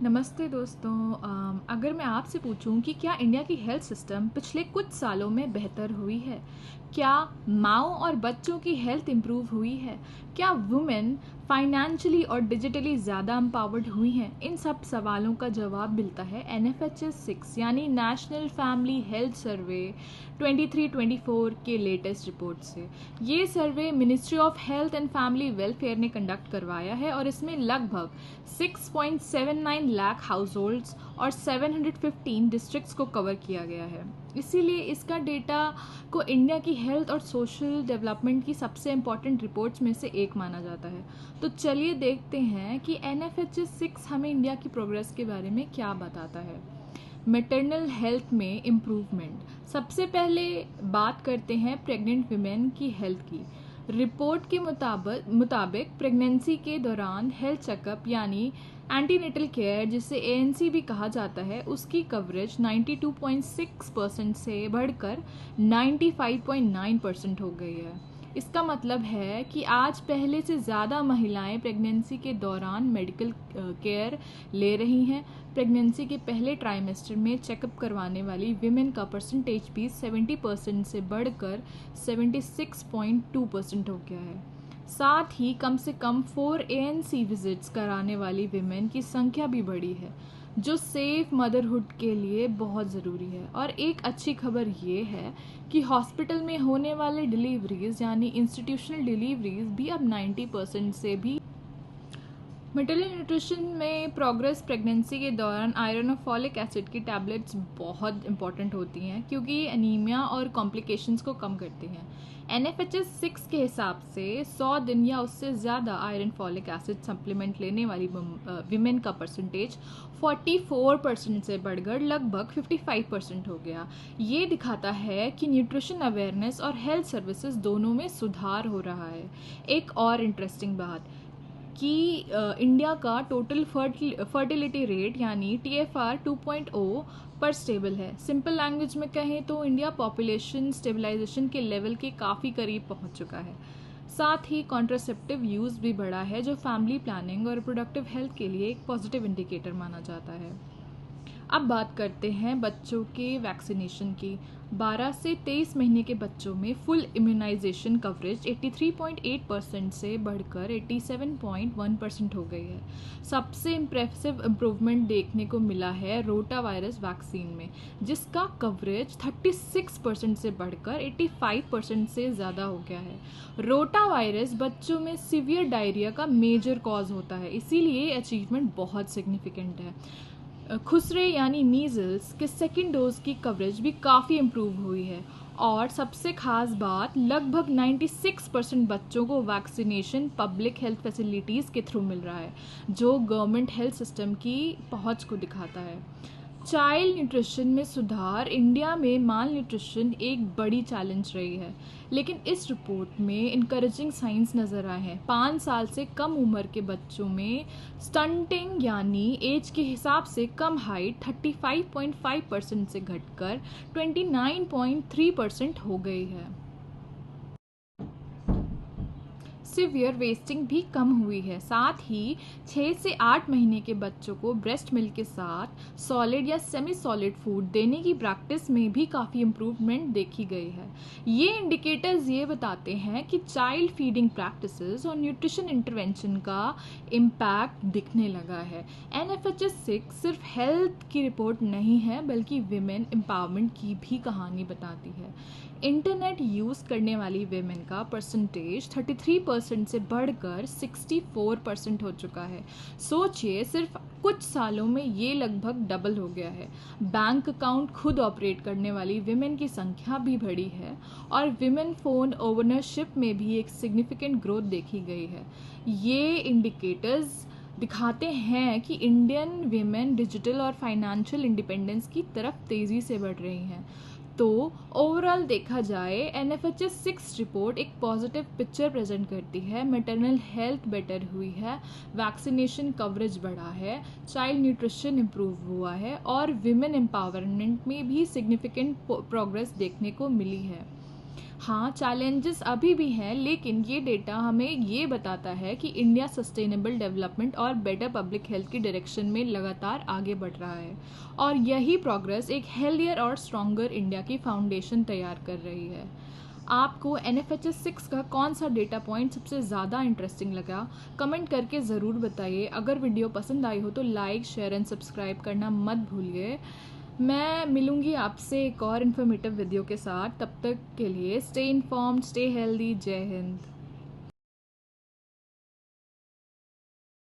नमस्ते दोस्तों। अगर मैं आपसे पूछूं कि क्या इंडिया की हेल्थ सिस्टम पिछले कुछ सालों में बेहतर हुई है, क्या माओ और बच्चों की हेल्थ इम्प्रूव हुई है, क्या वुमेन फाइनेंशियली और डिजिटली ज़्यादा एम्पावर्ड हुई हैं, इन सब सवालों का जवाब मिलता है NFHS 6 यानी नेशनल फैमिली हेल्थ सर्वे 23-24 के लेटेस्ट रिपोर्ट से। ये सर्वे ministry of health and family welfare ने कंडक्ट करवाया है और इसमें लगभग 6.79 लाख हाउस होल्ड्स और 715 डिस्ट्रिक्ट्स को कवर किया गया है। इसीलिए इसका डेटा को इंडिया की हेल्थ और सोशल डेवलपमेंट की सबसे इम्पॉर्टेंट रिपोर्ट्स में से एक माना जाता है। तो चलिए देखते हैं कि NFHS 6 हमें इंडिया की प्रोग्रेस के बारे में क्या बताता है। मैटरनल हेल्थ में इम्प्रूवमेंट। सबसे पहले बात करते हैं प्रेग्नेंट विमेन की हेल्थ की। रिपोर्ट के मुताबिक प्रेगनेंसी के दौरान हेल्थ चेकअप यानी एंटीनेटल केयर, जिसे ANC भी कहा जाता है, उसकी कवरेज 92.6% से बढ़कर 95.9% हो गई है। इसका मतलब है कि आज पहले से ज़्यादा महिलाएं प्रेगनेंसी के दौरान मेडिकल केयर ले रही हैं। प्रेगनेंसी के पहले ट्राइमेस्टर में चेकअप करवाने वाली विमेन का परसेंटेज भी 70% से बढ़कर 76.2% हो गया है। साथ ही कम से कम 4 ANC विजिट्स कराने वाली विमेन की संख्या भी बढ़ी है, जो सेफ मदरहुड के लिए बहुत ज़रूरी है। और एक अच्छी खबर ये है कि हॉस्पिटल में होने वाले डिलीवरीज यानी इंस्टीट्यूशनल डिलीवरीज भी अब 90% से भी। मेटरनल न्यूट्रिशन में प्रोग्रेस। प्रेगनेंसी के दौरान आयरन और फॉलिक एसिड की टैबलेट्स बहुत इंपॉर्टेंट होती हैं क्योंकि ये एनीमिया और कॉम्प्लिकेशंस को कम करती हैं। NFHS 6 के हिसाब से 100 दिन या उससे ज़्यादा आयरन फॉलिक एसिड सप्लीमेंट लेने वाली विमेन का परसेंटेज 44% से बढ़कर लगभग 55% हो गया। ये दिखाता है कि न्यूट्रिशन अवेयरनेस और हेल्थ सर्विसेज दोनों में सुधार हो रहा है। एक और इंटरेस्टिंग बात कि इंडिया का टोटल फर्टिलिटी रेट यानी TFR 2.0 पर स्टेबल है। सिंपल लैंग्वेज में कहें तो इंडिया पॉपुलेशन स्टेबलाइजेशन के लेवल के काफ़ी करीब पहुंच चुका है। साथ ही कॉन्ट्रासेप्टिव यूज़ भी बढ़ा है, जो फैमिली प्लानिंग और रिप्रोडक्टिव हेल्थ के लिए एक पॉजिटिव इंडिकेटर माना जाता है। अब बात करते हैं बच्चों के वैक्सीनेशन की। 12 से 23 महीने के बच्चों में फुल इम्यूनाइजेशन कवरेज 83.8% से बढ़कर 87.1% हो गई है। सबसे इम्प्रेसिव इम्प्रूवमेंट देखने को मिला है रोटा वायरस वैक्सीन में, जिसका कवरेज 36% से बढ़कर 85% से ज़्यादा हो गया है। रोटा वायरस बच्चों में सीवियर डायरिया का मेजर कॉज होता है, इसीलिए अचीवमेंट बहुत सिग्निफिकेंट है। खुसरे यानी मीज़ल्स के सेकेंड डोज की कवरेज भी काफ़ी इम्प्रूव हुई है। और सबसे खास बात, लगभग 96% बच्चों को वैक्सीनेशन पब्लिक हेल्थ फैसिलिटीज़ के थ्रू मिल रहा है, जो गवर्नमेंट हेल्थ सिस्टम की पहुंच को दिखाता है। चाइल्ड न्यूट्रिशन में सुधार। इंडिया में माल न्यूट्रिशन एक बड़ी चैलेंज रही है, लेकिन इस रिपोर्ट में इनकरेजिंग साइंस नज़र आए हैं। 5 साल से कम उम्र के बच्चों में स्टंटिंग यानी एज के हिसाब से कम हाइट 35.5% से घटकर 29.3% हो गई है। सिवियर वेस्टिंग भी कम हुई है। साथ ही 6 से 8 महीने के बच्चों को ब्रेस्ट मिल्क के साथ सॉलिड या सेमी सॉलिड फूड देने की प्रैक्टिस में भी काफ़ी इम्प्रूवमेंट देखी गई है। ये इंडिकेटर्स ये बताते हैं कि चाइल्ड फीडिंग प्रैक्टिसेस और न्यूट्रिशन इंटरवेंशन का इम्पैक्ट दिखने लगा है। NFHS 6 सिर्फ हेल्थ की रिपोर्ट नहीं है, बल्कि विमेन एम्पावरमेंट की भी कहानी बताती है। इंटरनेट यूज़ करने वाली वेमेन का परसेंटेज 33% से बढ़कर 64% हो चुका है। सोचिए, सिर्फ कुछ सालों में ये लगभग डबल हो गया है। बैंक अकाउंट खुद ऑपरेट करने वाली विमेन की संख्या भी बढ़ी है और विमेन फ़ोन ओनरशिप में भी एक सिग्निफिकेंट ग्रोथ देखी गई है। ये इंडिकेटर्स दिखाते हैं कि इंडियन विमेन डिजिटल और फाइनेंशियल इंडिपेंडेंस की तरफ तेज़ी से बढ़ रही हैं। तो ओवरऑल देखा जाए, NFHS 6 रिपोर्ट एक पॉजिटिव पिक्चर प्रेजेंट करती है। मैटरनल हेल्थ बेटर हुई है, वैक्सीनेशन कवरेज बढ़ा है, चाइल्ड न्यूट्रिशन इम्प्रूव हुआ है और विमेन एम्पावरमेंट में भी सिग्निफिकेंट प्रोग्रेस देखने को मिली है। हाँ, चैलेंजेस अभी भी हैं, लेकिन ये डेटा हमें ये बताता है कि इंडिया सस्टेनेबल डेवलपमेंट और बेटर पब्लिक हेल्थ की डायरेक्शन में लगातार आगे बढ़ रहा है, और यही प्रोग्रेस एक हेल्दियर और स्ट्रॉन्गर इंडिया की फाउंडेशन तैयार कर रही है। आपको NFHS 6 का कौन सा डेटा पॉइंट सबसे ज़्यादा इंटरेस्टिंग लगा, कमेंट करके ज़रूर बताइए। अगर वीडियो पसंद आई हो तो लाइक, शेयर एंड सब्सक्राइब करना मत भूलिए। मैं मिलूंगी आपसे एक और इन्फॉर्मेटिव वीडियो के साथ। तब तक के लिए स्टे इन्फॉर्म्ड, स्टे हेल्दी। जय हिंद।